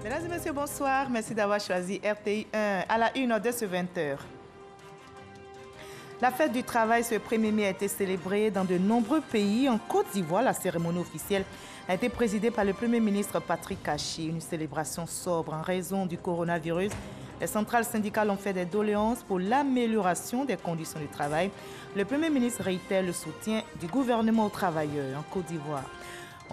Mesdames et messieurs, bonsoir. Merci d'avoir choisi RTI 1 à la 1 de ce 20h. La fête du travail ce 1er mai a été célébrée dans de nombreux pays. En Côte d'Ivoire, la cérémonie officielle a été présidée par le Premier ministre Patrick Kachis. Une célébration sobre en raison du coronavirus. Les centrales syndicales ont fait des doléances pour l'amélioration des conditions de travail. Le Premier ministre réitère le soutien du gouvernement aux travailleurs en Côte d'Ivoire.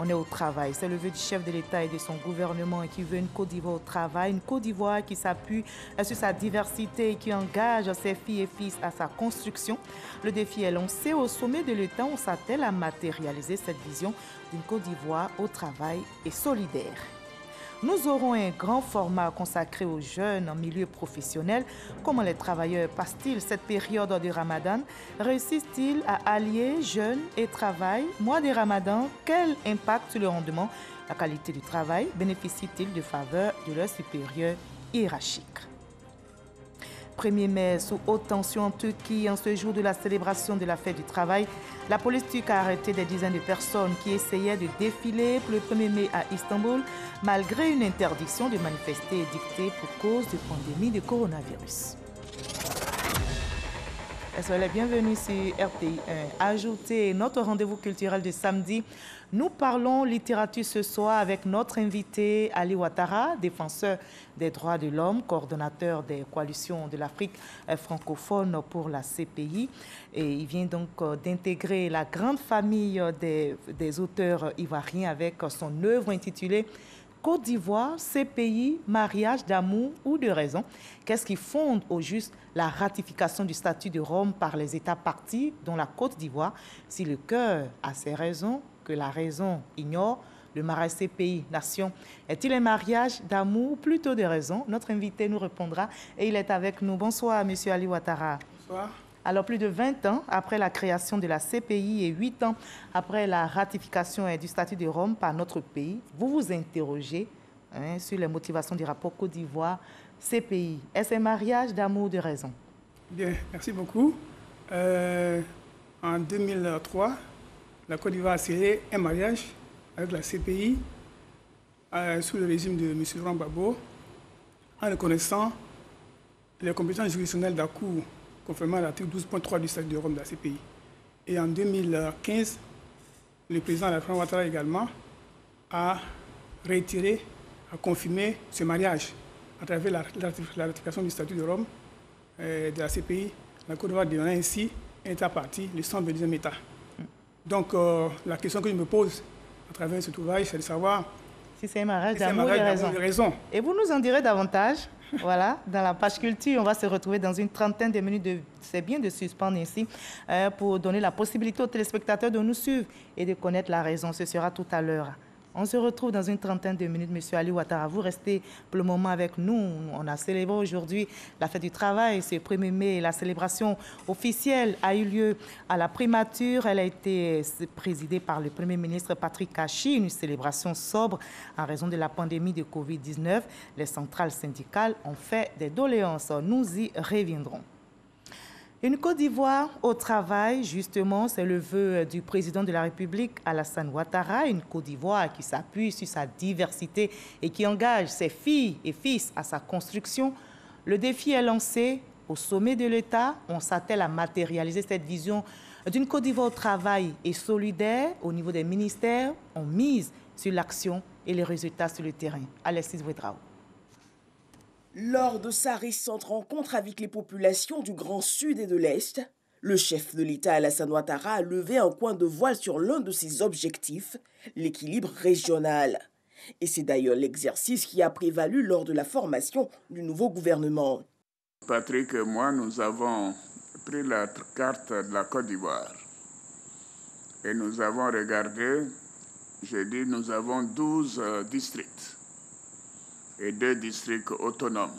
On est au travail. C'est le vœu du chef de l'État et de son gouvernement qui veut une Côte d'Ivoire au travail. Une Côte d'Ivoire qui s'appuie sur sa diversité et qui engage ses filles et fils à sa construction. Le défi est lancé au sommet de l'État. On s'attelle à matérialiser cette vision d'une Côte d'Ivoire au travail et solidaire. Nous aurons un grand format consacré aux jeunes en milieu professionnel. Comment les travailleurs passent-ils cette période de Ramadan? Réussissent-ils à allier jeunes et travail? Mois de Ramadan, quel impact sur le rendement? La qualité du travail bénéficie-t-il de faveur de leurs supérieurs hiérarchiques? 1er mai, sous haute tension en Turquie, en ce jour de la célébration de la fête du travail, la police turque a arrêté des dizaines de personnes qui essayaient de défiler pour le 1er mai à Istanbul, malgré une interdiction de manifester dictée pour cause de pandémie de coronavirus. Soyez les bienvenus sur RTI 1. Ajoutez notre rendez-vous culturel de samedi. Nous parlons littérature ce soir avec notre invité Ali Ouattara, défenseur des droits de l'homme, coordonnateur des coalitions de l'Afrique francophone pour la CPI. Et il vient donc d'intégrer la grande famille des auteurs ivoiriens avec son œuvre intitulée Côte d'Ivoire, CPI, mariage d'amour ou de raison. Qu'est-ce qui fonde au juste la ratification du statut de Rome par les États partis, dont la Côte d'Ivoire? Si le cœur a ses raisons, que la raison ignore, le mariage CPI, nation, est-il un mariage d'amour ou plutôt de raison? Notre invité nous répondra et il est avec nous. Bonsoir, Monsieur Ali Ouattara. Bonsoir. Alors, plus de 20 ans après la création de la CPI et 8 ans après la ratification du statut de Rome par notre pays, vous vous interrogez sur les motivations du rapport Côte d'Ivoire-CPI. Est-ce un mariage d'amour ou de raison? Bien, merci beaucoup. En 2003, la Côte d'Ivoire a scellé un mariage avec la CPI sous le régime de M. Laurent Gbagbo en reconnaissant les compétences juridictionnelles de la Cour conformément à l'article 12.3 du statut de Rome de la CPI. Et en 2015, le président Alassane Ouattara également a retiré, a confirmé ce mariage à travers la ratification du statut de Rome de la CPI. La Côte d'Ivoire devenant ainsi un État parti, le 122e État. Donc la question que je me pose à travers cet ouvrage, c'est de savoir si c'est un mariage d'amour ou de raison. Et vous nous en direz davantage. Voilà, dans la page culture, on va se retrouver dans une trentaine de minutes. C'est bien de suspendre ici pour donner la possibilité aux téléspectateurs de nous suivre et de connaître la raison. Ce sera tout à l'heure. On se retrouve dans une trentaine de minutes, Monsieur Ali Ouattara. Vous restez pour le moment avec nous. On a célébré aujourd'hui la fête du travail. C'est le 1er mai. La célébration officielle a eu lieu à la primature. Elle a été présidée par le Premier ministre Patrick Kachis. Une célébration sobre en raison de la pandémie de Covid-19. Les centrales syndicales ont fait des doléances. Nous y reviendrons. Une Côte d'Ivoire au travail, justement, c'est le vœu du président de la République, Alassane Ouattara. Une Côte d'Ivoire qui s'appuie sur sa diversité et qui engage ses filles et fils à sa construction. Le défi est lancé au sommet de l'État. On s'attelle à matérialiser cette vision d'une Côte d'Ivoire au travail et solidaire. Au niveau des ministères, on mise sur l'action et les résultats sur le terrain. Alexis Ouedraogo. Lors de sa récente rencontre avec les populations du Grand Sud et de l'Est, le chef de l'État Alassane Ouattara a levé un coin de voile sur l'un de ses objectifs, l'équilibre régional. Et c'est d'ailleurs l'exercice qui a prévalu lors de la formation du nouveau gouvernement. Patrick et moi, nous avons pris la carte de la Côte d'Ivoire et nous avons regardé, j'ai dit, nous avons 12 districts et 2 districts autonomes.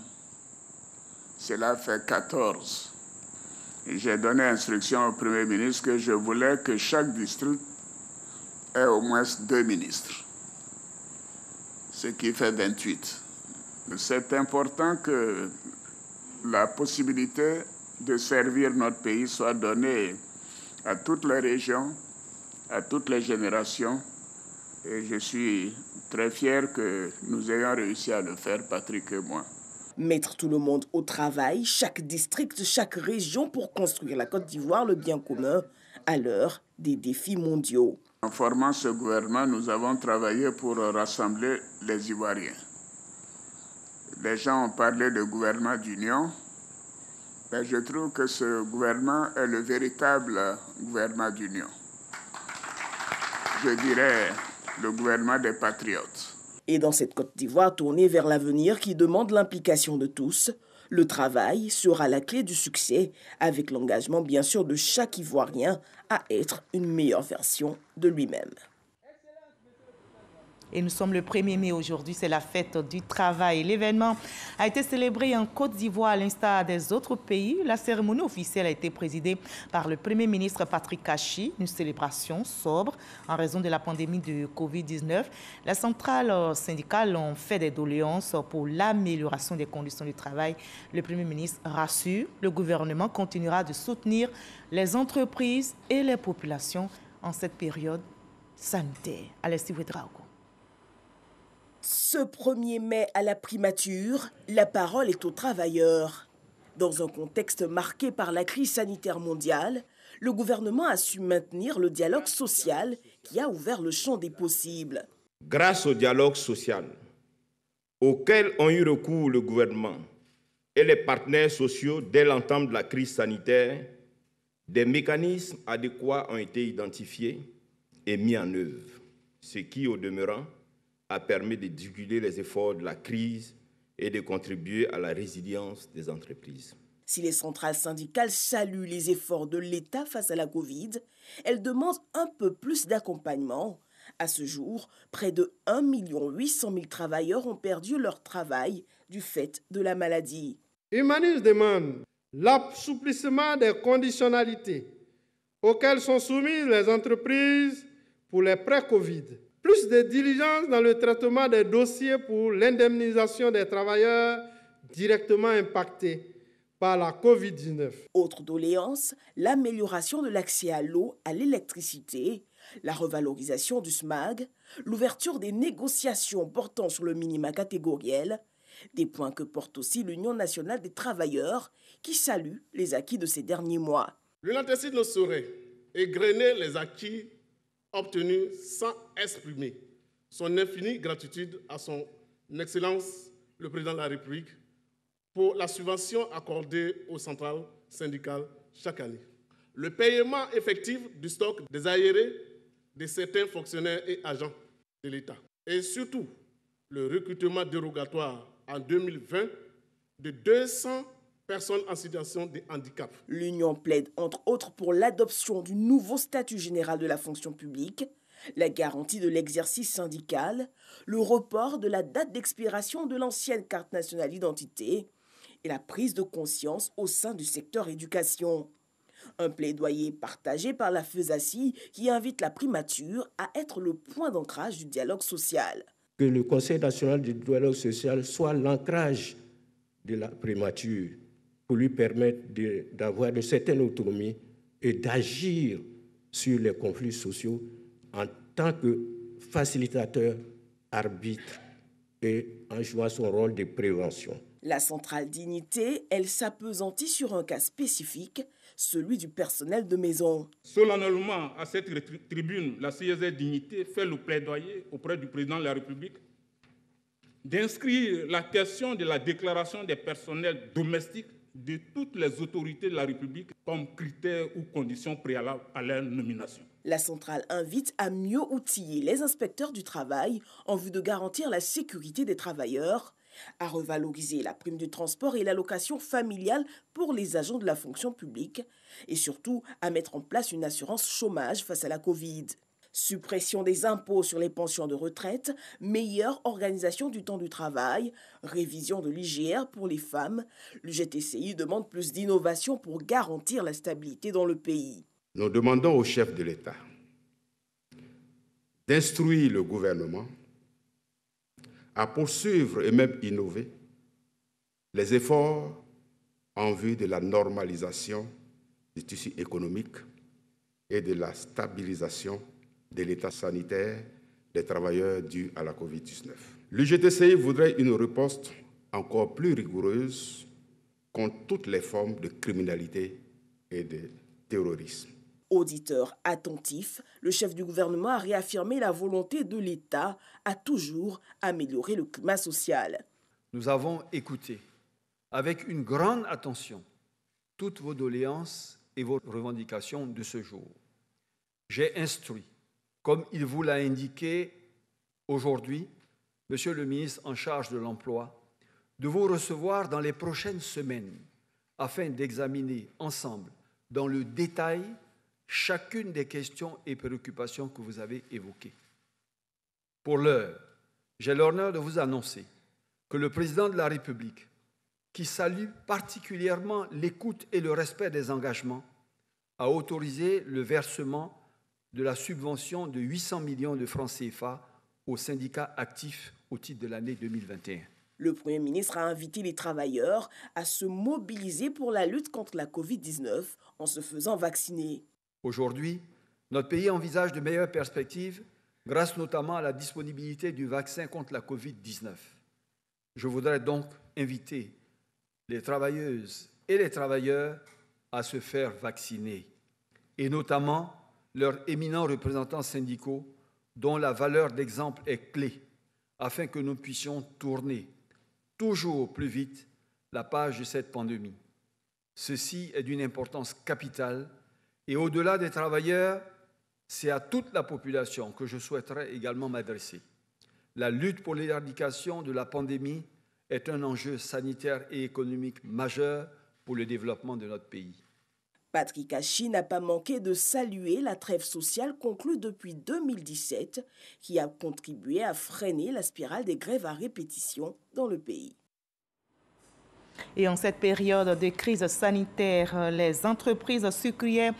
Cela fait 14. J'ai donné instruction au Premier ministre que je voulais que chaque district ait au moins 2 ministres, ce qui fait 28. C'est important que la possibilité de servir notre pays soit donnée à toutes les régions, à toutes les générations, Et je suis très fier que nous ayons réussi à le faire, Patrick et moi. Mettre tout le monde au travail, chaque district, chaque région pour construire la Côte d'Ivoire, le bien commun, à l'heure des défis mondiaux. En formant ce gouvernement, nous avons travaillé pour rassembler les Ivoiriens. Les gens ont parlé de gouvernement d'union. Mais je trouve que ce gouvernement est le véritable gouvernement d'union. Je dirais le gouvernement des patriotes. Et dans cette Côte d'Ivoire tournée vers l'avenir qui demande l'implication de tous, le travail sera la clé du succès, avec l'engagement bien sûr de chaque Ivoirien à être une meilleure version de lui-même. Et nous sommes le 1er mai aujourd'hui, c'est la fête du travail. L'événement a été célébré en Côte d'Ivoire à l'instar des autres pays. La cérémonie officielle a été présidée par le Premier ministre Patrick Kachi, une célébration sobre en raison de la pandémie de Covid-19. Les centrales syndicales ont fait des doléances pour l'amélioration des conditions de travail. Le Premier ministre rassure, le gouvernement continuera de soutenir les entreprises et les populations en cette période sanitaire. Alessi Ouedraogo. Ce 1er mai à la primature, la parole est aux travailleurs. Dans un contexte marqué par la crise sanitaire mondiale, le gouvernement a su maintenir le dialogue social qui a ouvert le champ des possibles. Grâce au dialogue social auquel ont eu recours le gouvernement et les partenaires sociaux dès l'entame de la crise sanitaire, des mécanismes adéquats ont été identifiés et mis en œuvre, ce qui, au demeurant, a permis de diluer les efforts de la crise et de contribuer à la résilience des entreprises. Si les centrales syndicales saluent les efforts de l'État face à la Covid, elles demandent un peu plus d'accompagnement. À ce jour, près de 1 800 000 travailleurs ont perdu leur travail du fait de la maladie. Humanis demande l'assouplissement des conditionnalités auxquelles sont soumises les entreprises pour les pré-Covid. Plus de diligence dans le traitement des dossiers pour l'indemnisation des travailleurs directement impactés par la Covid-19. Autre doléance, l'amélioration de l'accès à l'eau, à l'électricité, la revalorisation du SMAG, l'ouverture des négociations portant sur le minima catégoriel, des points que porte aussi l'Union nationale des travailleurs qui salue les acquis de ces derniers mois. L'UNATESID ne saurait égrener les acquis obtenu sans exprimer son infinie gratitude à son Excellence le Président de la République pour la subvention accordée aux centrales syndicales chaque année. Le paiement effectif du stock des aérés de certains fonctionnaires et agents de l'État. Et surtout, le recrutement dérogatoire en 2020 de 200 personnes en situation de handicap. L'Union plaide entre autres pour l'adoption du nouveau statut général de la fonction publique, la garantie de l'exercice syndical, le report de la date d'expiration de l'ancienne carte nationale d'identité et la prise de conscience au sein du secteur éducation. Un plaidoyer partagé par la FESACI qui invite la primature à être le point d'ancrage du dialogue social. Que le Conseil national du dialogue social soit l'ancrage de la primature, pour lui permettre d'avoir une certaine autonomie et d'agir sur les conflits sociaux en tant que facilitateur, arbitre et en jouant son rôle de prévention. La centrale Dignité, elle s'appesantit sur un cas spécifique, celui du personnel de maison. Solennellement, à cette tribune, la CSR Dignité fait le plaidoyer auprès du président de la République d'inscrire la question de la déclaration des personnels domestiques de toutes les autorités de la République comme critères ou conditions préalables à leur nomination. La centrale invite à mieux outiller les inspecteurs du travail en vue de garantir la sécurité des travailleurs, à revaloriser la prime du transport et l'allocation familiale pour les agents de la fonction publique et surtout à mettre en place une assurance chômage face à la Covid. Suppression des impôts sur les pensions de retraite, meilleure organisation du temps du travail, révision de l'IGR pour les femmes. Le GTCI demande plus d'innovation pour garantir la stabilité dans le pays. Nous demandons au chef de l'État d'instruire le gouvernement à poursuivre et même innover les efforts en vue de la normalisation du tissu économique et de la stabilisation de l'état sanitaire des travailleurs dus à la COVID-19. L'UGTCI voudrait une riposte encore plus rigoureuse contre toutes les formes de criminalité et de terrorisme. Auditeur attentif, le chef du gouvernement a réaffirmé la volonté de l'État à toujours améliorer le climat social. Nous avons écouté avec une grande attention toutes vos doléances et vos revendications de ce jour. J'ai instruit, comme il vous l'a indiqué aujourd'hui, Monsieur le ministre en charge de l'Emploi, de vous recevoir dans les prochaines semaines afin d'examiner ensemble, dans le détail, chacune des questions et préoccupations que vous avez évoquées. Pour l'heure, j'ai l'honneur de vous annoncer que le président de la République, qui salue particulièrement l'écoute et le respect des engagements, a autorisé le versement de la subvention de 800 millions de francs CFA aux syndicats actifs au titre de l'année 2021. Le Premier ministre a invité les travailleurs à se mobiliser pour la lutte contre la Covid-19 en se faisant vacciner. Aujourd'hui, notre pays envisage de meilleures perspectives grâce notamment à la disponibilité du vaccin contre la Covid-19. Je voudrais donc inviter les travailleuses et les travailleurs à se faire vacciner, et notamment leurs éminents représentants syndicaux dont la valeur d'exemple est clé, afin que nous puissions tourner toujours plus vite la page de cette pandémie. Ceci est d'une importance capitale et au-delà des travailleurs, c'est à toute la population que je souhaiterais également m'adresser. La lutte pour l'éradication de la pandémie est un enjeu sanitaire et économique majeur pour le développement de notre pays. Patrick Hachi n'a pas manqué de saluer la trêve sociale conclue depuis 2017 qui a contribué à freiner la spirale des grèves à répétition dans le pays. Et en cette période de crise sanitaire, les entreprises sucrières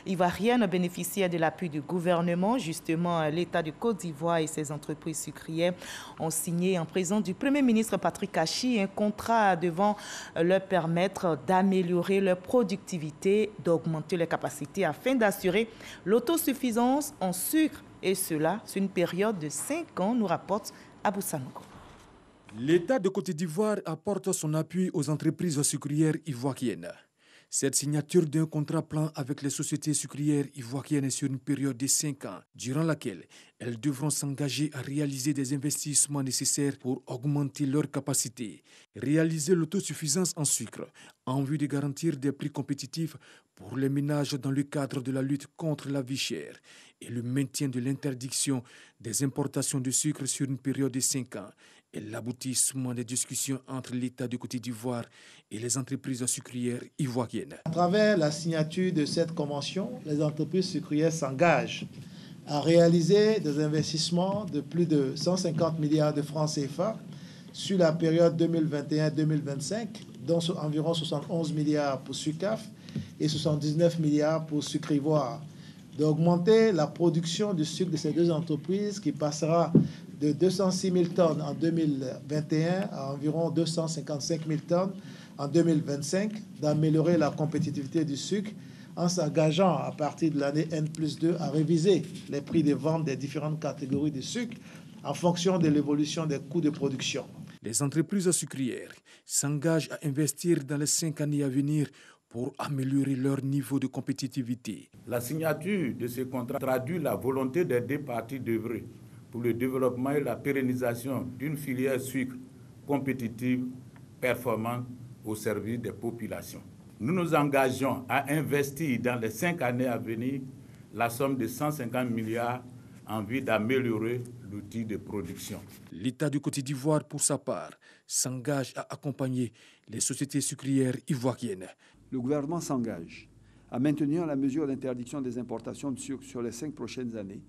ivoiriennes bénéficiaient de l'appui du gouvernement. Justement, l'État de Côte d'Ivoire et ses entreprises sucrières ont signé en présence du Premier ministre Patrick Hachi un contrat devant leur permettre d'améliorer leur productivité, d'augmenter leurs capacités afin d'assurer l'autosuffisance en sucre. Et cela sur une période de 5 ans, nous rapporte Abou Sanogo. L'État de Côte d'Ivoire apporte son appui aux entreprises sucrières ivoiriennes. Cette signature d'un contrat plan avec les sociétés sucrières ivoiriennes est sur une période de 5 ans, durant laquelle elles devront s'engager à réaliser des investissements nécessaires pour augmenter leurs capacités, réaliser l'autosuffisance en sucre, en vue de garantir des prix compétitifs pour les ménages dans le cadre de la lutte contre la vie chère et le maintien de l'interdiction des importations de sucre sur une période de 5 ans et l'aboutissement des discussions entre l'État de Côte d'Ivoire et les entreprises sucrières ivoiriennes. À travers la signature de cette convention, les entreprises sucrières s'engagent à réaliser des investissements de plus de 150 milliards de francs CFA sur la période 2021-2025, dont environ 71 milliards pour Sucaf et 79 milliards pour Sucre Ivoire, d'augmenter la production de sucre de ces deux entreprises qui passera de 206 000 tonnes en 2021 à environ 255 000 tonnes en 2025, d'améliorer la compétitivité du sucre en s'engageant à partir de l'année N+2 à réviser les prix de vente des différentes catégories de sucre en fonction de l'évolution des coûts de production. Les entreprises sucrières s'engagent à investir dans les 5 années à venir pour améliorer leur niveau de compétitivité. La signature de ce contrat traduit la volonté des deux parties d'œuvrer pour le développement et la pérennisation d'une filière sucre compétitive, performante au service des populations. Nous nous engageons à investir dans les 5 années à venir la somme de 150 milliards en vue d'améliorer l'outil de production. L'État du Côte d'Ivoire, pour sa part, s'engage à accompagner les sociétés sucrières ivoiriennes. Le gouvernement s'engage à maintenir la mesure d'interdiction des importations de sucre sur les 5 prochaines années,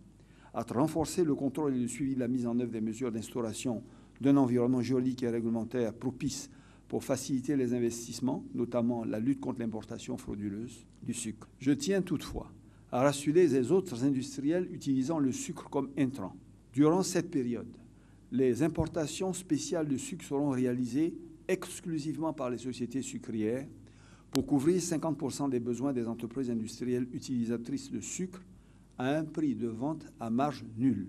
à renforcer le contrôle et le suivi de la mise en œuvre des mesures d'instauration d'un environnement juridique et réglementaire propice pour faciliter les investissements, notamment la lutte contre l'importation frauduleuse du sucre. Je tiens toutefois à rassurer les autres industriels utilisant le sucre comme intrant. Durant cette période, les importations spéciales de sucre seront réalisées exclusivement par les sociétés sucrières pour couvrir 50% des besoins des entreprises industrielles utilisatrices de sucre à un prix de vente à marge nulle.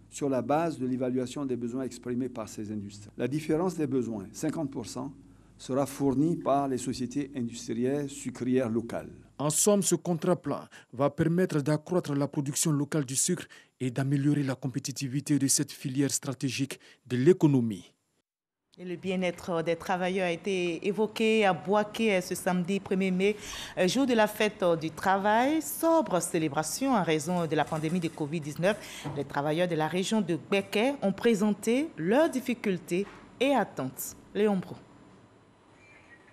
sur la base de l'évaluation des besoins exprimés par ces industries. La différence des besoins, 50%, sera fournie par les sociétés industrielles sucrières locales. En somme, ce contrat-plan va permettre d'accroître la production locale du sucre et d'améliorer la compétitivité de cette filière stratégique de l'économie. Et le bien-être des travailleurs a été évoqué à Bouaké ce samedi 1er mai, jour de la fête du travail. Sobre célébration en raison de la pandémie de Covid-19. Les travailleurs de la région de Gbeke ont présenté leurs difficultés et attentes. Léon Bro.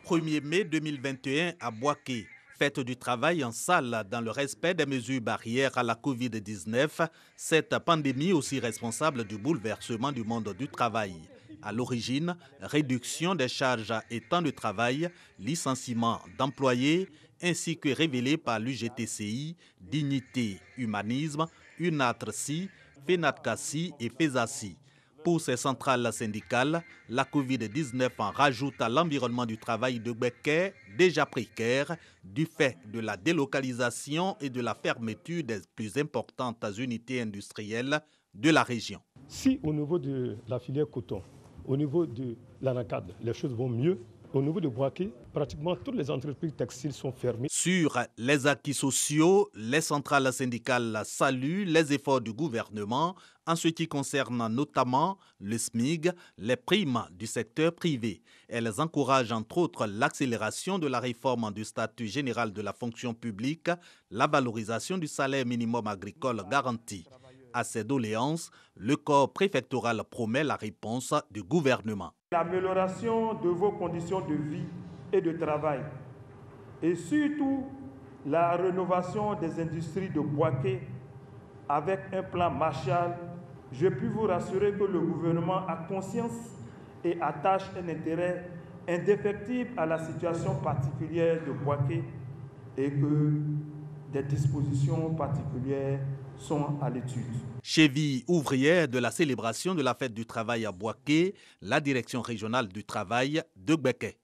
1er mai 2021 à Bouaké. Fête du travail en salle dans le respect des mesures barrières à la Covid-19. Cette pandémie aussi responsable du bouleversement du monde du travail. À l'origine, réduction des charges et temps de travail, licenciement d'employés, ainsi que révélé par l'UGTCI, Dignité, Humanisme, UNATRCI, FENATCACI et FESACI. Pour ces centrales syndicales, la Covid-19 en rajoute à l'environnement du travail de Gbeke, déjà précaire, du fait de la délocalisation et de la fermeture des plus importantes unités industrielles de la région. Si au niveau de la filière coton, au niveau de l'ANACAD, les choses vont mieux, au niveau de Bouaké, pratiquement toutes les entreprises textiles sont fermées. Sur les acquis sociaux, les centrales syndicales saluent les efforts du gouvernement en ce qui concerne notamment le SMIG, les primes du secteur privé. Elles encouragent entre autres l'accélération de la réforme du statut général de la fonction publique, la valorisation du salaire minimum agricole garanti. À ces doléances, le corps préfectoral promet la réponse du gouvernement. L'amélioration de vos conditions de vie et de travail et surtout la rénovation des industries de Bouaké avec un plan Marshall, je puis vous rassurer que le gouvernement a conscience et attache un intérêt indéfectible à la situation particulière de Bouaké et que des dispositions particulières sont à l'étude. Cheville ouvrière de la célébration de la fête du travail à Bouaké, la direction régionale du travail de Gbeke.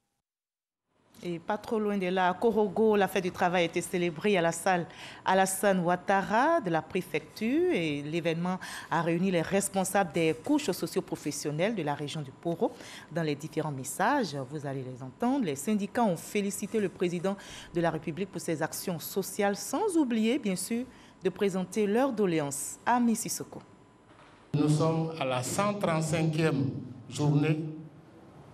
Et pas trop loin de là, à Korogo, la fête du travail a été célébrée à la salle Alassane Ouattara de la préfecture et l'événement a réuni les responsables des couches socio-professionnelles de la région du Poro. Dans les différents messages, vous allez les entendre, les syndicats ont félicité le président de la République pour ses actions sociales, sans oublier, bien sûr, de présenter leurs doléances à Mississoko. Nous sommes à la 135e journée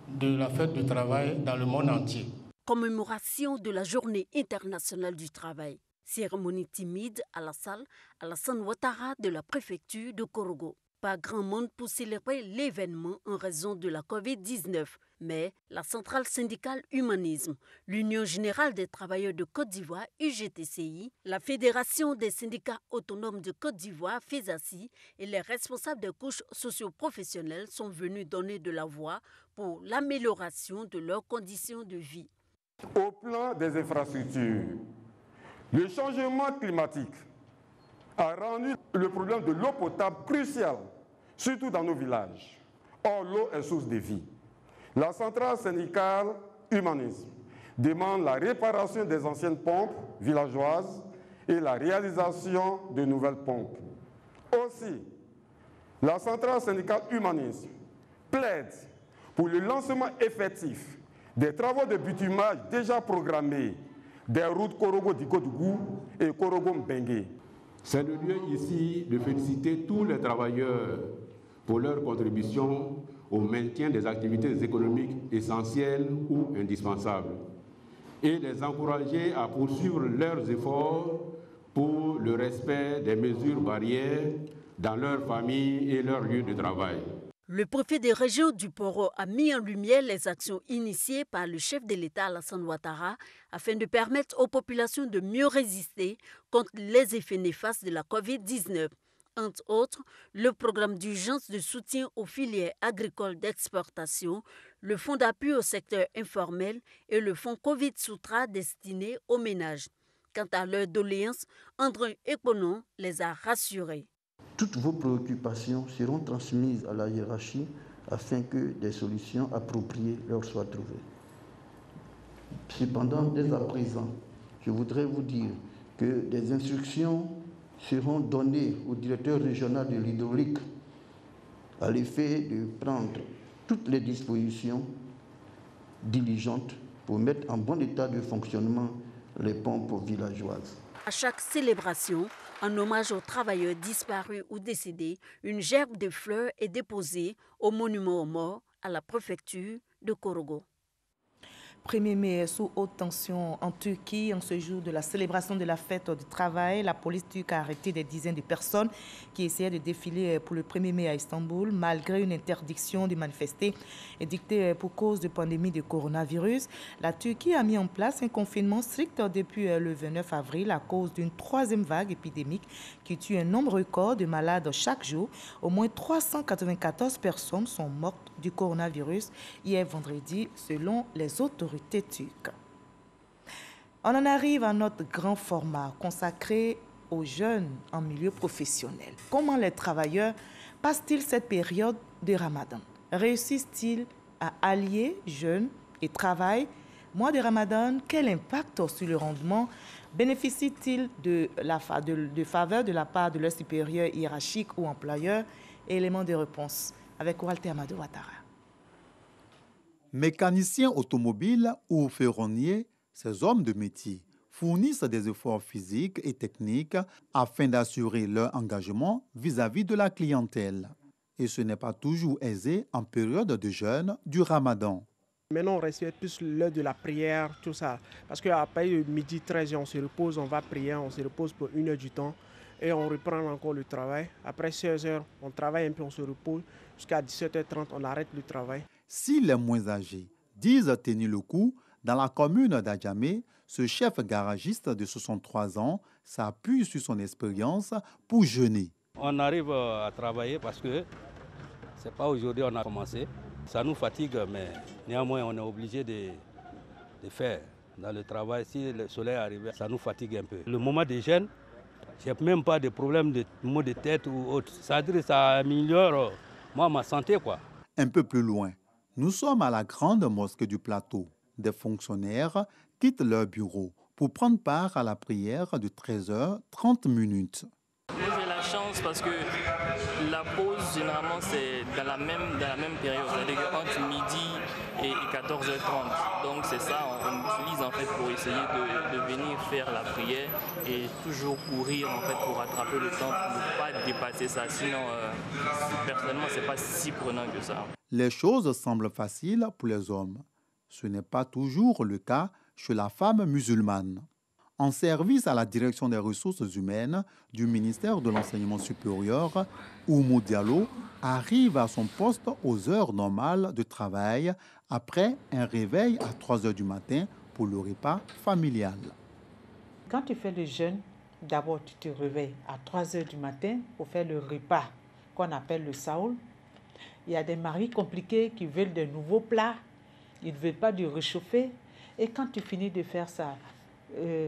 de la fête du travail dans le monde entier. Commémoration de la Journée internationale du travail. Cérémonie timide à la salle Alassane Ouattara de la préfecture de Korogo. Pas grand monde pour célébrer l'événement en raison de la Covid-19. Mais la centrale syndicale Humanisme, l'Union générale des travailleurs de Côte d'Ivoire, UGTCI, la Fédération des syndicats autonomes de Côte d'Ivoire, FESACI, et les responsables des couches socio-professionnelles sont venus donner de la voix pour l'amélioration de leurs conditions de vie. Au plan des infrastructures, le changement climatique a rendu le problème de l'eau potable crucial, surtout dans nos villages. Or, l'eau est source de vie. La centrale syndicale Humanisme demande la réparation des anciennes pompes villageoises et la réalisation de nouvelles pompes. Aussi, la centrale syndicale Humanisme plaide pour le lancement effectif des travaux de bitumage déjà programmés des routes Korogo-Dikodougou et Korogo-Mbengue. C'est le lieu ici de féliciter tous les travailleurs pour leur contribution au maintien des activités économiques essentielles ou indispensables et les encourager à poursuivre leurs efforts pour le respect des mesures barrières dans leur famille et leur lieu de travail. Le préfet des régions du Poro a mis en lumière les actions initiées par le chef de l'État Alassane Ouattara afin de permettre aux populations de mieux résister contre les effets néfastes de la Covid-19. Entre autres, le programme d'urgence de soutien aux filières agricoles d'exportation, le fonds d'appui au secteur informel et le fonds Covid-Soutra destiné aux ménages. Quant à leurs doléances, André Ekonon les a rassurés. Toutes vos préoccupations seront transmises à la hiérarchie afin que des solutions appropriées leur soient trouvées. Cependant, dès à présent, je voudrais vous dire que des instructions seront données au directeur régional de l'hydraulique à l'effet de prendre toutes les dispositions diligentes pour mettre en bon état de fonctionnement les pompes villageoises. À chaque célébration, en hommage aux travailleurs disparus ou décédés, une gerbe de fleurs est déposée au monument aux morts à la préfecture de Korogo. 1er mai sous haute tension en Turquie. En ce jour de la célébration de la fête du travail, la police turque a arrêté des dizaines de personnes qui essayaient de défiler pour le 1er mai à Istanbul, malgré une interdiction de manifester édictée pour cause de pandémie de coronavirus. La Turquie a mis en place un confinement strict depuis le 29 avril à cause d'une 3e vague épidémique qui tue un nombre record de malades chaque jour. Au moins 394 personnes sont mortes du coronavirus hier vendredi, selon les autorités turques. On en arrive à notre grand format consacré aux jeunes en milieu professionnel. Comment les travailleurs passent-ils cette période de Ramadan? Réussissent-ils à allier jeunes et travail? Mois de Ramadan, quel impact sur le rendement? Bénéficient-ils de faveur de la part de leurs supérieurs hiérarchiques ou employeurs? Élément de réponse avec Walter Amadou Ouattara. Mécaniciens automobiles ou ferronniers, ces hommes de métier fournissent des efforts physiques et techniques afin d'assurer leur engagement vis-à-vis de la clientèle. Et ce n'est pas toujours aisé en période de jeûne du Ramadan. Maintenant, on respecte plus l'heure de la prière, tout ça. Parce qu'après midi 13h, on se repose, on va prier, on se repose pour 1 heure du temps. Et on reprend encore le travail. Après 16h, on travaille un peu, on se repose. Jusqu'à 17h30, on arrête le travail. Si les moins âgés disent tenir le coup, dans la commune d'Adjamé, ce chef garagiste de 63 ans s'appuie sur son expérience pour jeûner. On arrive à travailler parce que ce n'est pas aujourd'hui qu'on a commencé. Ça nous fatigue, mais néanmoins, on est obligé de faire. Dans le travail, si le soleil arrive, ça nous fatigue un peu. Le moment des jeûne, je n'ai même pas de problème de maux de tête ou autre. C'est-à-dire que ça améliore ma santé, quoi. Un peu plus loin, nous sommes à la grande mosquée du plateau. Des fonctionnaires quittent leur bureau pour prendre part à la prière de 13h30. Moi, j'ai la chance parce que la pause, généralement, c'est dans la même période, c'est-à-dire entre midi et 14h30. Donc, c'est ça, on utilise en fait pour essayer de venir faire la prière et toujours courir en fait pour rattraper le temps, pour ne pas dépasser ça. Sinon, personnellement, c'est pas si prenant que ça. Les choses semblent faciles pour les hommes. Ce n'est pas toujours le cas chez la femme musulmane. En service à la direction des ressources humaines du ministère de l'Enseignement supérieur, Oumou Diallo arrive à son poste aux heures normales de travail après un réveil à 3h du matin pour le repas familial. Quand tu fais le jeûne, d'abord tu te réveilles à 3h du matin pour faire le repas qu'on appelle le saoul. Il y a des maris compliqués qui veulent de nouveaux plats, ils ne veulent pas du réchauffé. Et quand tu finis de faire ça,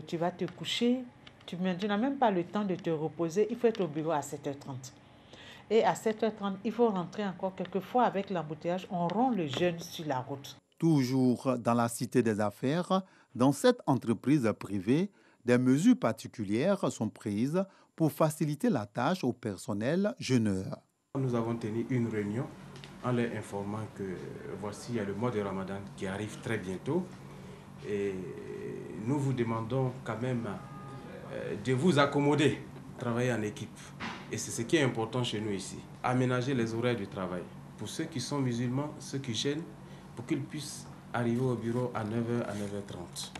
tu vas te coucher, tu n'as même pas le temps de te reposer, il faut être au bureau à 7h30. Et à 7h30, il faut rentrer encore quelquefois avec l'embouteillage, on rompt le jeûne sur la route. Toujours dans la cité des affaires, dans cette entreprise privée, des mesures particulières sont prises pour faciliter la tâche au personnel jeûneur. Nous avons tenu une réunion en leur informant que voici, il y a le mois de Ramadan qui arrive très bientôt. Et nous vous demandons quand même de vous accommoder, travailler en équipe. Et c'est ce qui est important chez nous ici. Aménager les horaires du travail. Pour ceux qui sont musulmans, ceux qui jeûnent, pour qu'ils puissent arriver au bureau à 9h à 9h30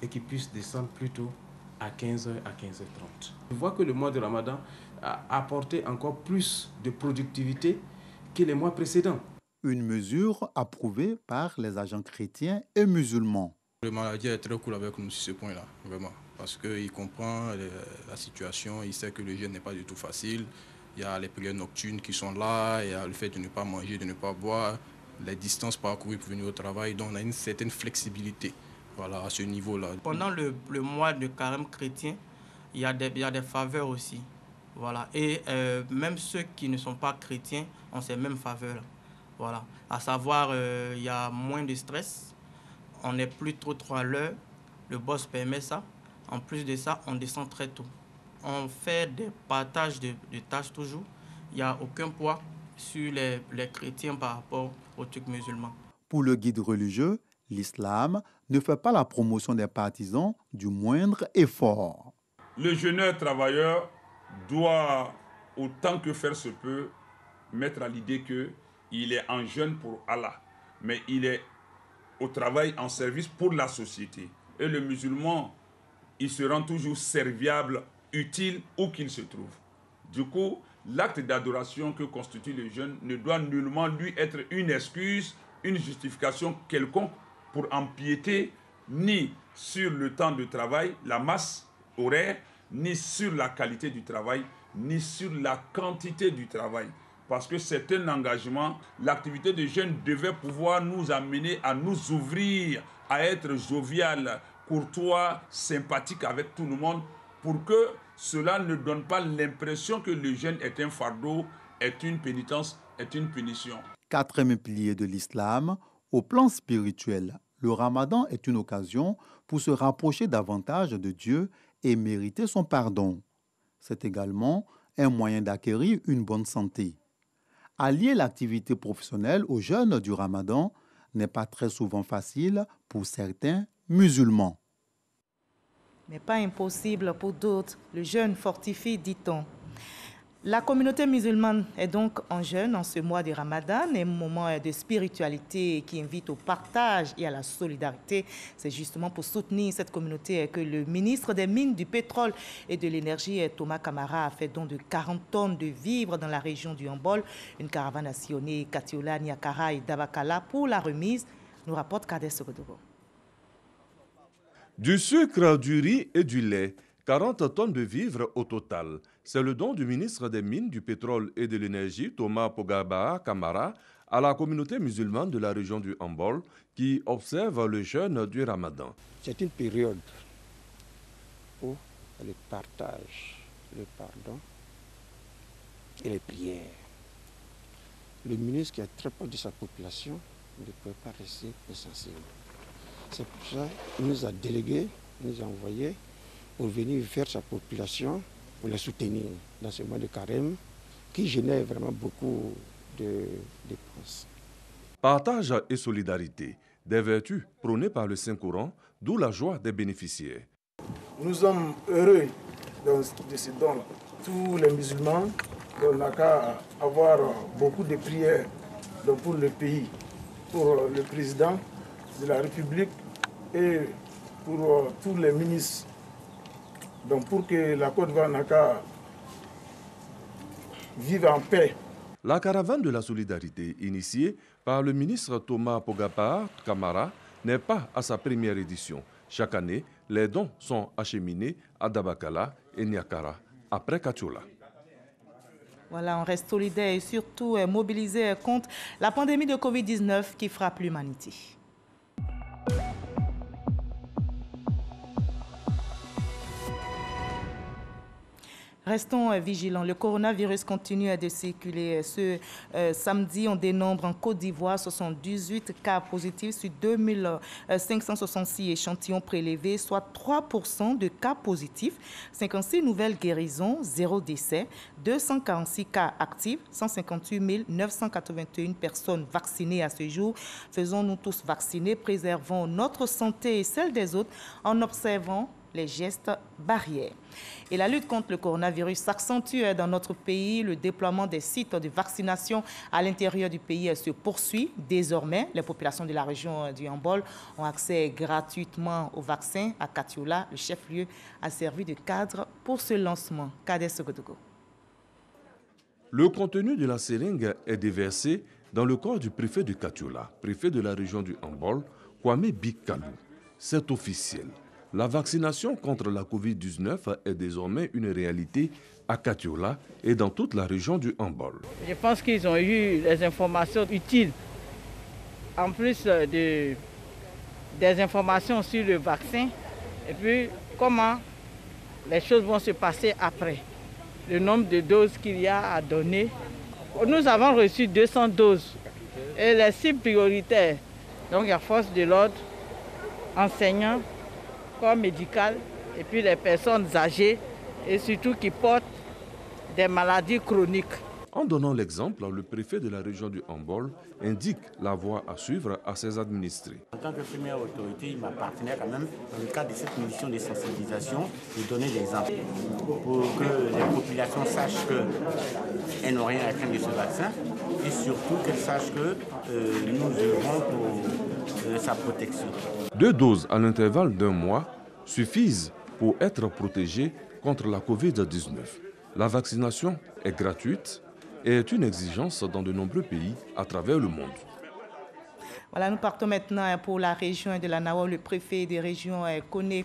et qu'ils puissent descendre plutôt à 15h à 15h30. Je vois que le mois de Ramadan a apporté encore plus de productivité que les mois précédents. Une mesure approuvée par les agents chrétiens et musulmans. Le manager est très cool avec nous sur ce point-là, vraiment, parce qu'il comprend la situation, il sait que le jeûne n'est pas du tout facile. Il y a les prières nocturnes qui sont là, il y a le fait de ne pas manger, de ne pas boire, les distances parcourues pour venir au travail, donc on a une certaine flexibilité, voilà, à ce niveau-là. Pendant le mois de carême chrétien, il y a des faveurs aussi, voilà, et même ceux qui ne sont pas chrétiens ont ces mêmes faveurs-là, voilà, à savoir il y a moins de stress. On n'est plus trop à l'heure, le boss permet ça. En plus de ça, on descend très tôt. On fait des partages de tâches toujours. Il n'y a aucun poids sur les chrétiens par rapport aux trucs musulmans. Pour le guide religieux, l'islam ne fait pas la promotion des partisans du moindre effort. Le jeûneur travailleur doit, autant que faire se peut, mettre à l'idée qu'il est en jeûne pour Allah, mais il est au travail en service pour la société. Et le musulman, il se rend toujours serviable, utile, où qu'il se trouve. Du coup, l'acte d'adoration que constitue le jeûne ne doit nullement lui être une excuse, une justification quelconque pour empiéter ni sur le temps de travail, la masse horaire, ni sur la qualité du travail, ni sur la quantité du travail. Parce que c'est un engagement. L'activité de jeûne devait pouvoir nous amener à nous ouvrir, à être jovial, courtois, sympathique avec tout le monde, pour que cela ne donne pas l'impression que le jeûne est un fardeau, est une pénitence, est une punition. Quatrième pilier de l'islam, au plan spirituel, le ramadan est une occasion pour se rapprocher davantage de Dieu et mériter son pardon. C'est également un moyen d'acquérir une bonne santé. Allier l'activité professionnelle au jeûne du ramadan n'est pas très souvent facile pour certains musulmans. Mais pas impossible pour d'autres. Le jeûne fortifie, dit-on. La communauté musulmane est donc en jeûne en ce mois de Ramadan, un moment de spiritualité qui invite au partage et à la solidarité. C'est justement pour soutenir cette communauté que le ministre des Mines, du Pétrole et de l'Énergie, Thomas Kamara, a fait don de 40 tonnes de vivres dans la région du Hambol. Une caravane a sillonné Katiola, Niakara et Dabakala pour la remise, nous rapporte Kader Sogodogo. Du sucre, du riz et du lait, 40 tonnes de vivres au total. C'est le don du ministre des Mines, du Pétrole et de l'Énergie, Thomas Pogaba Kamara, à la communauté musulmane de la région du Hambol qui observe le jeûne du Ramadan. C'est une période où le partage, le pardon et les prières. Le ministre qui est très proche de sa population ne peut pas rester essentiel. C'est pour ça qu'il nous a délégués, il nous a envoyés pour venir vers sa population, pour les soutenir dans ce mois de carême qui génère vraiment beaucoup de dépenses. Partage et solidarité, des vertus prônées par le Saint-Coran, d'où la joie des bénéficiaires. Nous sommes heureux de ce don. Tous les musulmans, on n'a qu'à avoir beaucoup de prières pour le pays, pour le président de la République et pour tous les ministres. Donc pour que la Côte d'Ivoire n'a qu'à vivre en paix. La caravane de la solidarité, initiée par le ministre Thomas Pogaba Kamara, n'est pas à sa première édition. Chaque année, les dons sont acheminés à Dabakala et Niakara, après Katiola. Voilà, on reste solidaire et surtout mobilisé contre la pandémie de Covid-19 qui frappe l'humanité. Restons vigilants. Le coronavirus continue de circuler. Ce samedi, on dénombre en Côte d'Ivoire 78 cas positifs sur 2566 échantillons prélevés, soit 3% de cas positifs, 56 nouvelles guérisons, 0 décès, 246 cas actifs, 158 981 personnes vaccinées à ce jour. Faisons-nous tous vacciner, préservons notre santé et celle des autres en observant les gestes barrières. Et la lutte contre le coronavirus s'accentue dans notre pays. Le déploiement des sites de vaccination à l'intérieur du pays se poursuit. Désormais, les populations de la région du Hambol ont accès gratuitement aux vaccins. À Katiola, le chef-lieu a servi de cadre pour ce lancement. Kader Sogodogo. Le contenu de la seringue est déversé dans le corps du préfet de Katiola, préfet de la région du Hambol, Kwame Bikalou. C'est officiel. La vaccination contre la Covid-19 est désormais une réalité à Katiola et dans toute la région du Hambol. Je pense qu'ils ont eu les informations utiles, en plus des informations sur le vaccin, et puis comment les choses vont se passer après, le nombre de doses qu'il y a à donner. Nous avons reçu 200 doses et les cibles prioritaires, donc il y a force de l'ordre, enseignants, corps médical et puis les personnes âgées et surtout qui portent des maladies chroniques. En donnant l'exemple, le préfet de la région du Hambol indique la voie à suivre à ses administrés. En tant que première autorité, il m'appartenait quand même, dans le cadre de cette mission de sensibilisation, de donner l'exemple pour que les populations sachent qu'elles n'ont rien à craindre de ce vaccin et surtout qu'elles sachent que nous œuvrons pour sa protection. 2 doses à l'intervalle d'1 mois suffisent pour être protégés contre la Covid-19. La vaccination est gratuite et est une exigence dans de nombreux pays à travers le monde. Voilà, nous partons maintenant pour la région de la Nawa. Le préfet des régions, Kone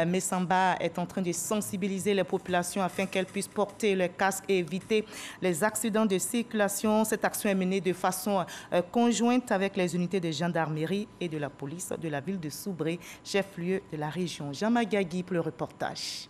Messamba, est en train de sensibiliser les populations afin qu'elles puissent porter le casque et éviter les accidents de circulation. Cette action est menée de façon conjointe avec les unités de gendarmerie et de la police de la ville de Soubré, chef-lieu de la région. Jean Magagui pour le reportage.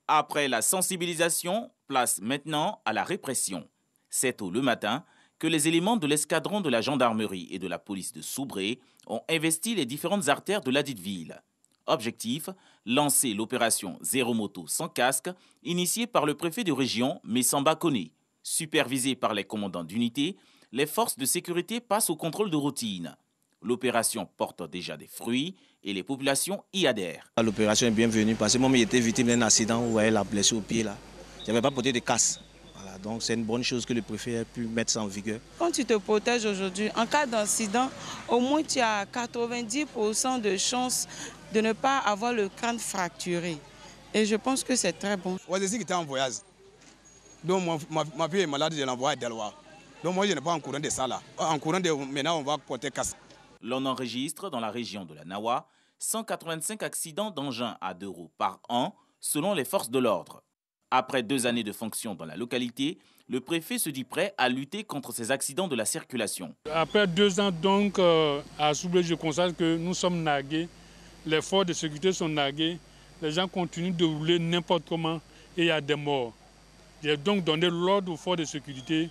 Après la sensibilisation, place maintenant à la répression. C'est tôt le matin que les éléments de l'escadron de la gendarmerie et de la police de Soubré ont investi les différentes artères de ladite ville. Objectif, lancer l'opération Zéro moto sans casque, initiée par le préfet de région, Messamba Kone. Supervisée par les commandants d'unité, les forces de sécurité passent au contrôle de routine. L'opération porte déjà des fruits et les populations y adhèrent. L'opération est bienvenue parce que moi j'étais victime d'un accident où vous voyez la blessure au pied là. Je n'avais pas porté de casque. Voilà, donc c'est une bonne chose que le préfet ait pu mettre ça en vigueur. Quand tu te protèges aujourd'hui, en cas d'incident, au moins tu as 90% de chances de ne pas avoir le crâne fracturé. Et je pense que c'est très bon. Moi je suis en voyage. Donc ma fille est malade, je l'envoie à Delwa. Donc moi je n'ai pas en courant de ça là. En courant de maintenant on va porter casque. L'on enregistre dans la région de la Nawa 185 accidents d'engins à 2 roues par an selon les forces de l'ordre. Après 2 années de fonction dans la localité, le préfet se dit prêt à lutter contre ces accidents de la circulation. Après 2 ans donc à Soubré, je constate que nous sommes nargués, les forces de sécurité sont narguées, les gens continuent de rouler n'importe comment et il y a des morts. J'ai donc donné l'ordre aux forces de sécurité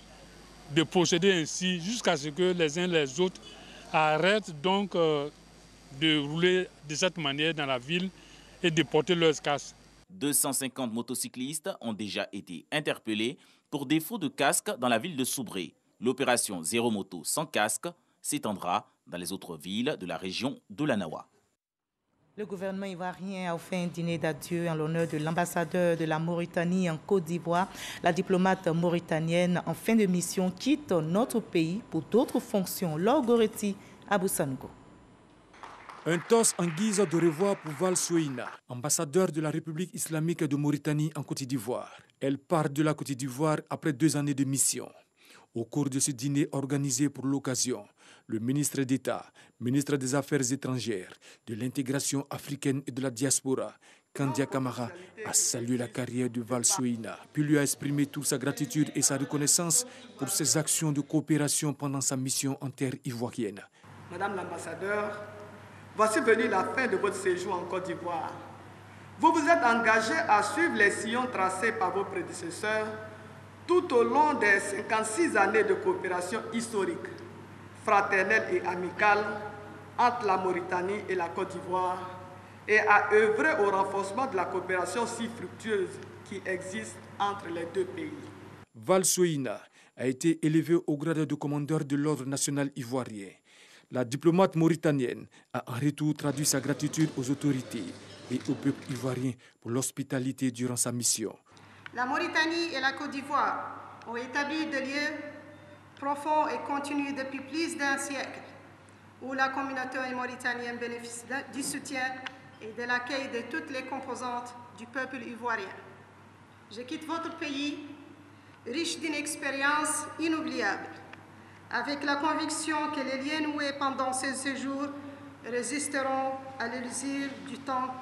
de procéder ainsi jusqu'à ce que les uns les autres arrêtent donc de rouler de cette manière dans la ville et de porter leurs casques. 250 motocyclistes ont déjà été interpellés pour défaut de casque dans la ville de Soubré. L'opération Zéro moto sans casque s'étendra dans les autres villes de la région de la Nawa. Le gouvernement ivoirien a offert un dîner d'adieu en l'honneur de l'ambassadeur de la Mauritanie en Côte d'Ivoire. La diplomate mauritanienne en fin de mission quitte notre pays pour d'autres fonctions. Laure Goretti, Abou Sanogo. Un toast en guise de revoir pour Val Soueina, ambassadeur de la République islamique de Mauritanie en Côte d'Ivoire. Elle part de la Côte d'Ivoire après 2 années de mission. Au cours de ce dîner organisé pour l'occasion, le ministre d'État, ministre des Affaires étrangères, de l'intégration africaine et de la diaspora, Kandia Kamara, a salué la carrière de Val Soueina, puis lui a exprimé toute sa gratitude et sa reconnaissance pour ses actions de coopération pendant sa mission en terre ivoirienne. Madame l'ambassadeur, voici venue la fin de votre séjour en Côte d'Ivoire. Vous vous êtes engagé à suivre les sillons tracés par vos prédécesseurs tout au long des 56 années de coopération historique, fraternelle et amicale entre la Mauritanie et la Côte d'Ivoire et à œuvrer au renforcement de la coopération si fructueuse qui existe entre les 2 pays. Val Soueina a été élevé au grade de commandeur de l'Ordre national ivoirien. La diplomate mauritanienne a en retour traduit sa gratitude aux autorités et au peuple ivoirien pour l'hospitalité durant sa mission. La Mauritanie et la Côte d'Ivoire ont établi des liens profonds et continus depuis plus d'1 siècle, où la communauté mauritanienne bénéficie du soutien et de l'accueil de toutes les composantes du peuple ivoirien. Je quitte votre pays, riche d'une expérience inoubliable, avec la conviction que les liens noués pendant ce séjour résisteront à l'usure du temps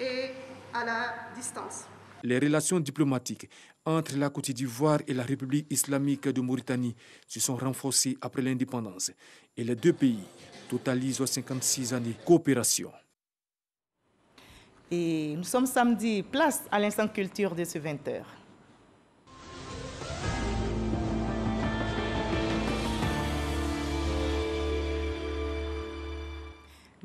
et à la distance. Les relations diplomatiques entre la Côte d'Ivoire et la République islamique de Mauritanie se sont renforcées après l'indépendance et les 2 pays totalisent 56 années de coopération. Et nous sommes samedi, place à l'instant culture de ce 20h.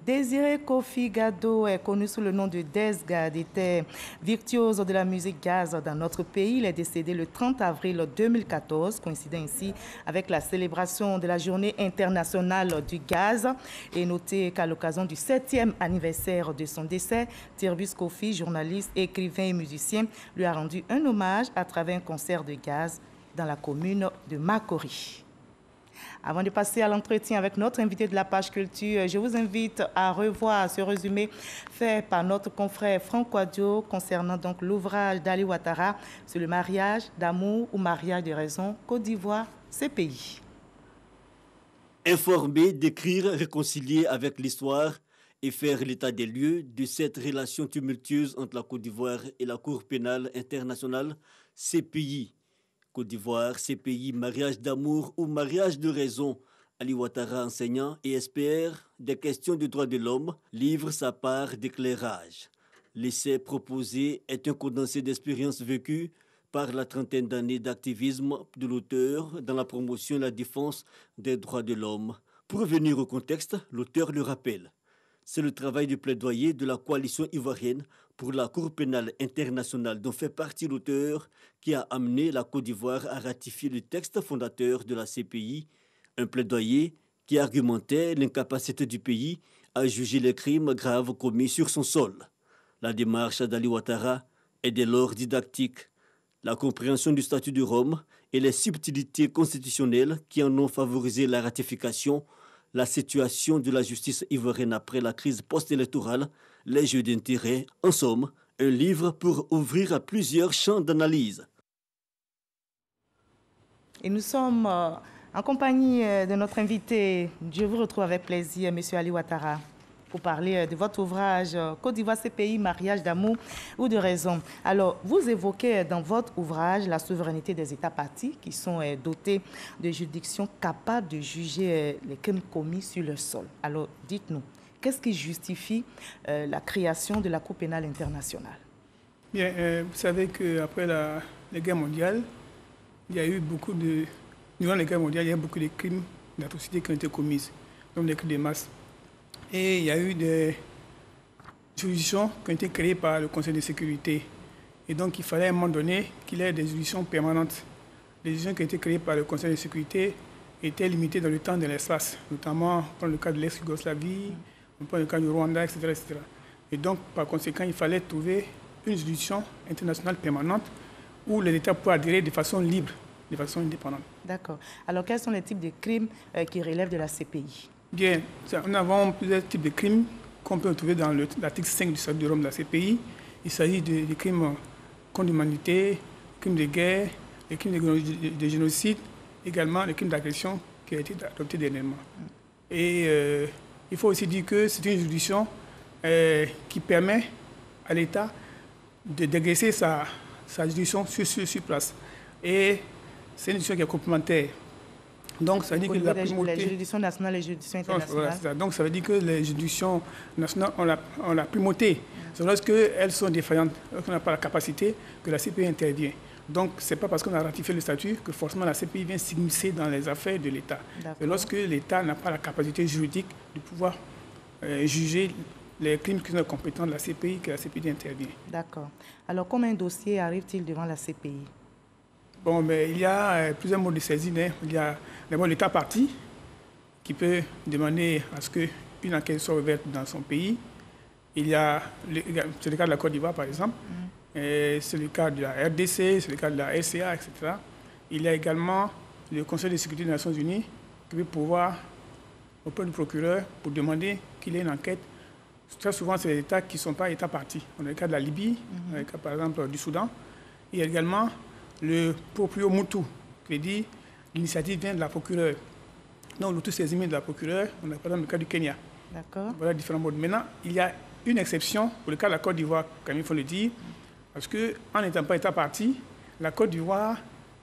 Désiré Kofi Gado est connu sous le nom de Desgad, était virtuose de la musique gaz dans notre pays. Il est décédé le 30 avril 2014, coïncidant ainsi avec la célébration de la Journée internationale du gaz. Et notez qu'à l'occasion du 7e anniversaire de son décès, Tirbus Kofi, journaliste, écrivain et musicien, lui a rendu un hommage à travers un concert de gaz dans la commune de Makori. Avant de passer à l'entretien avec notre invité de la page culture, je vous invite à revoir ce résumé fait par notre confrère Franck Wadio concernant donc l'ouvrage d'Ali Ouattara sur le mariage d'amour ou mariage de raison Côte d'Ivoire, CPI. Informer, décrire, réconcilier avec l'histoire et faire l'état des lieux de cette relation tumultueuse entre la Côte d'Ivoire et la Cour pénale internationale, CPI. Côte d'Ivoire, CPI, mariage d'amour ou mariage de raison. Ali Ouattara, enseignant et expert des questions de droits de l'homme, livre sa part d'éclairage. L'essai proposé est un condensé d'expériences vécues par la trentaine d'années d'activisme de l'auteur dans la promotion et la défense des droits de l'homme. Pour revenir au contexte, l'auteur le rappelle. C'est le travail de plaidoyer de la coalition ivoirienne pour la Cour pénale internationale dont fait partie l'auteur qui a amené la Côte d'Ivoire à ratifier le texte fondateur de la CPI, un plaidoyer qui argumentait l'incapacité du pays à juger les crimes graves commis sur son sol. La démarche d'Ali Ouattara est dès lors didactique. La compréhension du statut de Rome et les subtilités constitutionnelles qui en ont favorisé la ratification, la situation de la justice ivoirienne après la crise post-électorale, les jeux d'intérêt, en somme, un livre pour ouvrir à plusieurs champs d'analyse. Et nous sommes en compagnie de notre invité. Je vous retrouve avec plaisir, M. Ali Ouattara, pour parler de votre ouvrage Côte d'Ivoire, CPI, mariage d'amour ou de raison. Alors, vous évoquez dans votre ouvrage la souveraineté des États partis qui sont dotés de juridictions capables de juger les crimes commis sur le sol. Alors, dites-nous, qu'est-ce qui justifie la création de la Cour pénale internationale? Bien, vous savez qu'après la guerre mondiale, il y a eu beaucoup de... Durant la guerre mondiale, il y a beaucoup de crimes, d'atrocités qui ont été commises, donc des crimes de masse. Et il y a eu des juridictions qui ont été créées par le Conseil de sécurité. Et donc, il fallait à un moment donné qu'il y ait des juridictions permanentes. Les juridictions qui ont été créées par le Conseil de sécurité étaient limitées dans le temps et dans l'espace, notamment dans le cas de l'ex-Yougoslavie, dans le cas du Rwanda, etc., etc. Et donc, par conséquent, il fallait trouver une juridiction internationale permanente où les États pouvaient adhérer de façon libre, de façon indépendante. D'accord. Alors, quels sont les types de crimes qui relèvent de la CPI? Bien, nous avons plusieurs types de crimes qu'on peut trouver dans l'article 5 du statut de Rome de la CPI. Il s'agit de crimes contre l'humanité, des crimes de guerre, des crimes de génocide, également des crimes d'agression qui ont été adoptés dernièrement. Et il faut aussi dire que c'est une juridiction qui permet à l'État d'exercer sa juridiction sur place. Et c'est une juridiction qui est complémentaire. Donc, ça veut dire que la primauté... Les juridictions nationales et les juridictions internationales. Voilà, donc, ça veut dire que les juridictions nationales ont la primauté. C'est lorsqu'elles sont défaillantes, lorsqu'on n'a pas la capacité, que la CPI intervient. Donc, ce n'est pas parce qu'on a ratifié le statut que forcément la CPI vient s'immiscer dans les affaires de l'État. C'est lorsque l'État n'a pas la capacité juridique de pouvoir juger les crimes qui sont compétents de la CPI que la CPI intervient. D'accord. Alors, combien de dossiers arrivent-ils devant la CPI? Bon, mais il y a plusieurs modes de saisine. Il y a d'abord l'État parti qui peut demander à ce qu'une enquête soit ouverte dans son pays. Il y a, c'est le cas de la Côte d'Ivoire par exemple, c'est le cas de la RDC, c'est le cas de la RCA, etc. Il y a également le Conseil de sécurité des Nations Unies qui peut pouvoir, auprès du procureur, pour demander qu'il y ait une enquête. Très souvent, c'est les États qui ne sont pas États partis. On a le cas de la Libye, on a le cas par exemple du Soudan. Il y a également le proprio mutu, qui dit l'initiative vient de la procureure. Donc, l'autosaisine de la procureure, on a par exemple le cas du Kenya. D'accord. Voilà différents modes. Maintenant, il y a une exception pour le cas de la Côte d'Ivoire, comme il faut le dire, parce qu'en n'étant pas État parti, la Côte d'Ivoire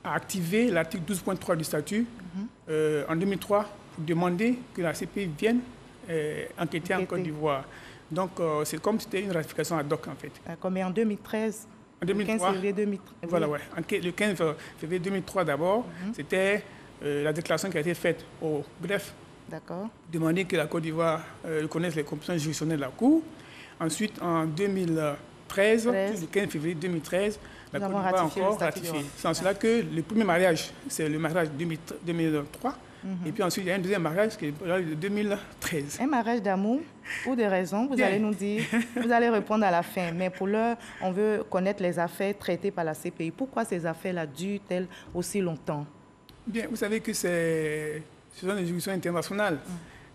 a activé l'article 12.3 du statut en 2003 pour demander que la CPI vienne enquêter en Côte d'Ivoire. Donc, c'est comme si c'était une ratification ad hoc, en fait. Comme en 2013. En 2003, le 15 février 2003. Voilà, ouais. Le 15 février 2003 d'abord, c'était la déclaration qui a été faite au greffe D'accord. Demander que la Côte d'Ivoire reconnaisse les compétences juridictionnelles de la Cour. Ensuite, en 2013, le 15 février 2013, la Côte d'Ivoire a encore ratifié. C'est en cela que le premier mariage, c'est le mariage 2003. Et puis ensuite, il y a un deuxième mariage qui est de 2013. Un mariage d'amour ou de raison, vous allez nous dire, vous allez répondre à la fin. Mais pour l'heure, on veut connaître les affaires traitées par la CPI. Pourquoi ces affaires-là durent-elles aussi longtemps? Bien, vous savez que ce sont des juridictions internationales.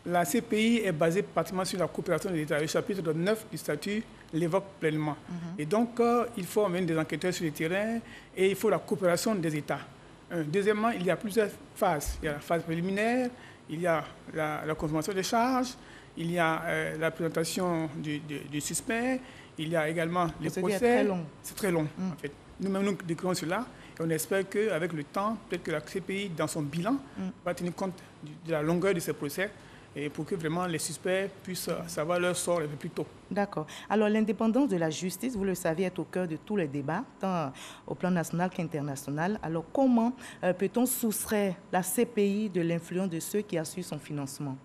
La CPI est basée pratiquement sur la coopération des États. Le chapitre 9 du statut l'évoque pleinement. Et donc, il faut amener des enquêteurs sur le terrain et il faut la coopération des États. Deuxièmement, il y a plusieurs phases. Il y a la phase préliminaire, il y a la confirmation des charges, il y a la présentation du suspect, il y a également les procès. C'est très long. C'est très long, en fait. Nous-mêmes, nous décrivons cela et on espère qu'avec le temps, peut-être que la CPI, dans son bilan, va tenir compte de la longueur de ces procès et pour que vraiment les suspects puissent savoir leur sort un peu plus tôt. D'accord. Alors, l'indépendance de la justice, vous le savez, est au cœur de tous les débats, tant au plan national qu'international. Alors, comment peut-on soustraire la CPI de l'influence de ceux qui assurent son financement?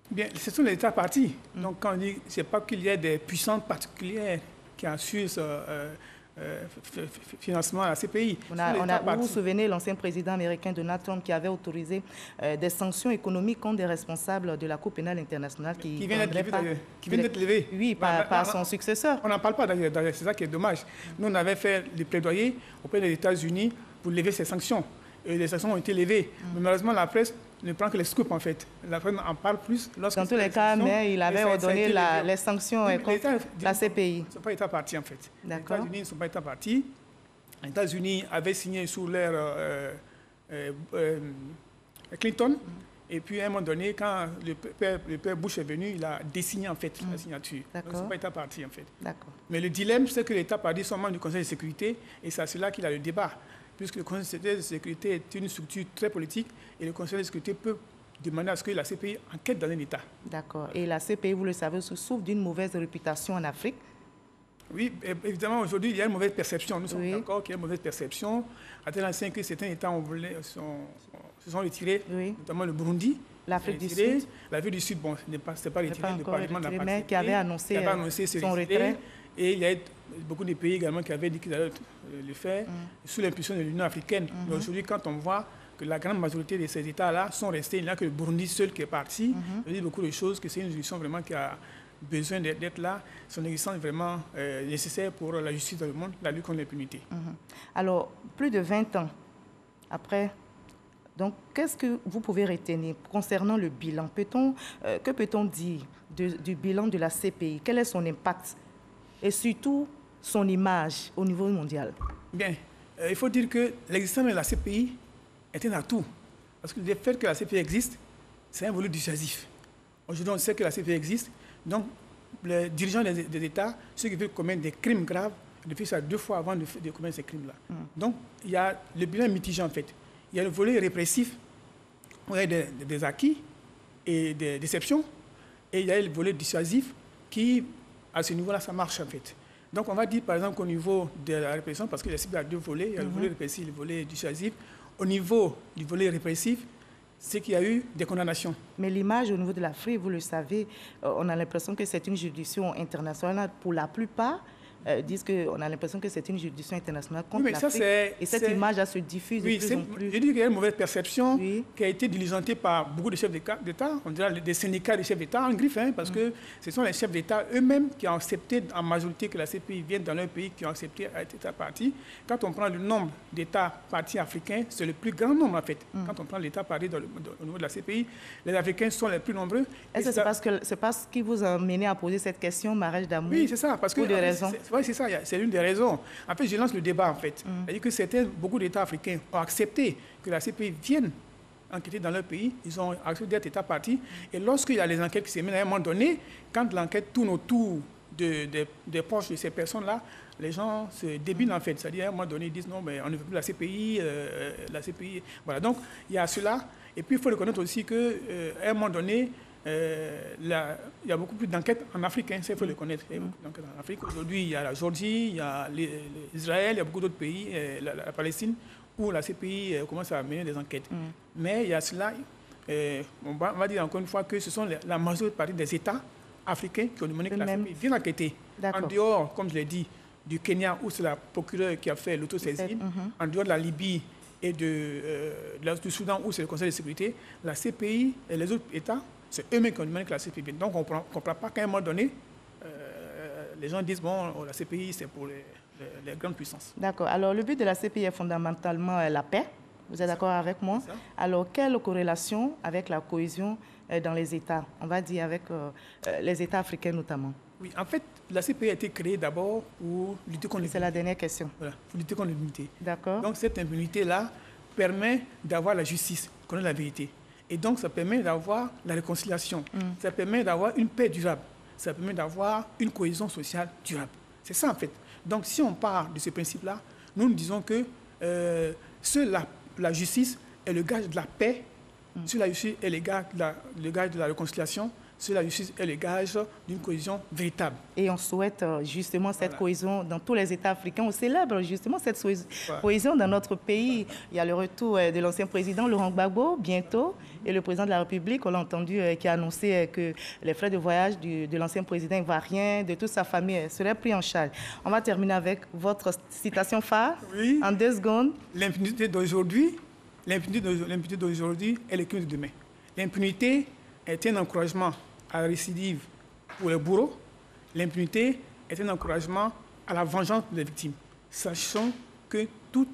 Bien, ce sont les États partis. Donc, quand on dit, ce n'est pas qu'il y ait des puissances particulières qui assurent ce financement à la CPI. Vous vous souvenez, l'ancien président américain Donald Trump qui avait autorisé des sanctions économiques contre des responsables de la Cour pénale internationale qui viennent d'être levés. Oui, par son successeur. On n'en parle pas d'ailleurs, c'est ça qui est dommage. Nous, on avait fait le plaidoyer auprès des États-Unis pour lever ces sanctions. Et les sanctions ont été levées. Mais malheureusement, la presse ne prend que les scoops, en fait. La presse en parle plus lorsque... Dans tous les cas, mais il avait ordonné les sanctions contre la CPI. Ils ne sont pas États partis, en fait. Les États-Unis ne sont pas États partis. Les États-Unis avaient signé sous l'ère Clinton. Et puis, à un moment donné, quand le père Bush est venu, il a désigné, en fait, la signature. Donc, ils ne sont pas États partis, en fait. Mais le dilemme, c'est que les États partis sont membres du Conseil de sécurité. Et c'est à cela qu'il a le débat. Puisque le Conseil de sécurité est une structure très politique et le Conseil de sécurité peut demander à ce que la CPI enquête dans un État. D'accord. Et la CPI, vous le savez, souffre d'une mauvaise réputation en Afrique. Oui, évidemment, aujourd'hui, il y a une mauvaise perception. Nous sommes d'accord qu'il y a une mauvaise perception. À tel enseigne que certains États se sont retirés, notamment le Burundi. L'Afrique du Sud. L'Afrique du Sud, bon, ce n'est pas retiré. Le Parlement n'a pas accepté, qui avait annoncé son retrait. Et il y a beaucoup de pays également qui avaient dit qu'ils allaient le faire sous l'impulsion de l'Union africaine. Mais aujourd'hui, quand on voit que la grande majorité de ces États-là sont restés, il n'y a que le Burundi seul qui est parti, ça dit beaucoup de choses, que c'est une juridiction vraiment qui a besoin d'être là. Son existence est vraiment nécessaire pour la justice dans le monde, la lutte contre l'impunité. Alors, plus de 20 ans après, donc, qu'est-ce que vous pouvez retenir concernant le bilan? Que peut-on dire du bilan de la CPI? Quel est son impact? Et surtout, son image au niveau mondial? Bien, il faut dire que l'existence de la CPI est un atout. Parce que le fait que la CPI existe, c'est un volet dissuasif. Aujourd'hui, on sait que la CPI existe. Donc, les dirigeants des États, ceux qui veulent commettre des crimes graves, depuis ça 2 fois avant de commettre ces crimes-là. Donc, il y a le bilan mitigé, en fait. Il y a le volet répressif, où il y a des acquis et des déceptions. Et il y a le volet dissuasif qui... À ce niveau-là, ça marche en fait. Donc, on va dire par exemple qu'au niveau de la répression, parce qu'il y a 2 volets, il y a le volet répressif et le volet dissuasif. Au niveau du volet répressif, c'est qu'il y a eu des condamnations. Mais l'image au niveau de l'Afrique, vous le savez, on a l'impression que c'est une juridiction internationale pour la plupart. Disent qu'on a l'impression que c'est une juridiction internationale contre l'Afrique. Et cette image-là se diffuse de plus en plus. Je dis qu'il y a une mauvaise perception qui a été diligentée par beaucoup de chefs d'État, on dirait des syndicats de chefs d'État en griffe, parce que ce sont les chefs d'État eux-mêmes qui ont accepté en majorité que la CPI vienne dans leur pays, qui ont accepté à être État parti. Quand on prend le nombre d'États partis africains, c'est le plus grand nombre en fait. Quand on prend l'État parti au niveau de la CPI, les Africains sont les plus nombreux. Est-ce que c'est parce qui vous a mené à poser cette question, mariage d'amour? Oui, c'est ça, parce que... Pour des raisons. Oui, c'est ça, c'est l'une des raisons. En fait, je lance le débat, en fait. C'est-à-dire que beaucoup d'États africains ont accepté que la CPI vienne enquêter dans leur pays. Ils ont accepté d'être État parti. Et lorsqu'il y a les enquêtes qui se mènent à un moment donné, quand l'enquête tourne autour des poches de ces personnes-là, les gens se débilent, en fait. C'est-à-dire, à un moment donné, ils disent non, mais on ne veut plus la CPI. Voilà, donc il y a cela. Et puis, il faut reconnaître aussi qu'à un moment donné, il y a beaucoup plus d'enquêtes en Afrique, il faut le connaître. En Afrique, aujourd'hui, il y a la Géorgie, il y a Israël, il y a beaucoup d'autres pays, la Palestine, où la CPI commence à mener des enquêtes. Mais il y a cela, on va dire encore une fois que ce sont la majeure partie des États africains qui ont demandé que la CPI vienne enquêter. En dehors, comme je l'ai dit, du Kenya où c'est la procureure qui a fait l'autosaisine, en dehors de la Libye et du Soudan où c'est le Conseil de sécurité, la CPI et les autres États, c'est eux-mêmes qui ont demandé que la CPI vienne. Donc on ne comprend pas qu'à un moment donné, les gens disent bon, la CPI c'est pour les grandes puissances. D'accord. Alors le but de la CPI est fondamentalement la paix. Vous êtes d'accord avec moi? Alors quelle corrélation avec la cohésion dans les États, on va dire avec les États africains notamment? Oui, en fait, la CPI a été créée d'abord pour lutter contre l'impunité. C'est la dernière question. Voilà, pour lutter contre l'impunité. D'accord. Donc cette impunité-là permet d'avoir la justice, connaître la vérité. Et donc ça permet d'avoir la réconciliation. Ça permet d'avoir une paix durable. Ça permet d'avoir une cohésion sociale durable. C'est ça en fait. Donc si on part de ce principe-là, nous disons que la justice est le gage de la paix, la justice est le gage de la réconciliation, la justice est le gage d'une cohésion véritable. Et on souhaite justement cette cohésion dans tous les États africains. On célèbre justement cette cohésion dans notre pays. Il y a le retour de l'ancien président Laurent Gbagbo bientôt et le président de la République, on l'a entendu, qui a annoncé que les frais de voyage de l'ancien président ivoirien, de toute sa famille, seraient pris en charge. On va terminer avec votre citation phare en 2 secondes. L'impunité d'aujourd'hui est le crime de demain. L'impunité est un encouragement à la récidive pour les bourreaux. L'impunité est un encouragement à la vengeance des victimes. Sachons que tout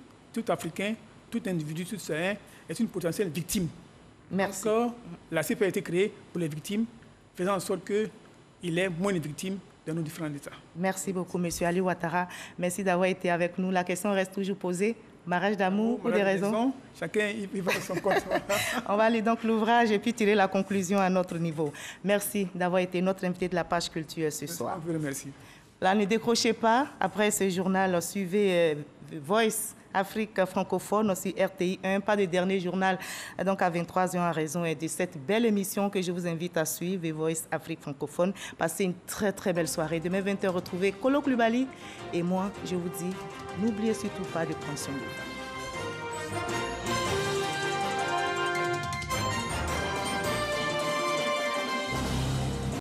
Africain, tout individu, tout citoyen est une potentielle victime. Merci. Encore, la CPI a été créée pour les victimes, faisant en sorte qu'il y ait moins de victimes dans nos différents États. Merci beaucoup, M. Ali Ouattara. Merci d'avoir été avec nous. La question reste toujours posée. Mariage d'amour ou des raisons? Chacun y va de son compte. On va aller donc l'ouvrage et puis tirer la conclusion à notre niveau. Merci d'avoir été notre invité de la page culture ce soir. Merci. Là, ne décrochez pas. Après ce journal, suivez Voice Afrique francophone, aussi RTI 1, pas de dernier journal, donc à 23h en raison de cette belle émission que je vous invite à suivre, Voice Afrique francophone. Passez une très très belle soirée. Demain 20h, retrouvez Kolo Klubali. Et moi, je vous dis, n'oubliez surtout pas de prendre soin de vous.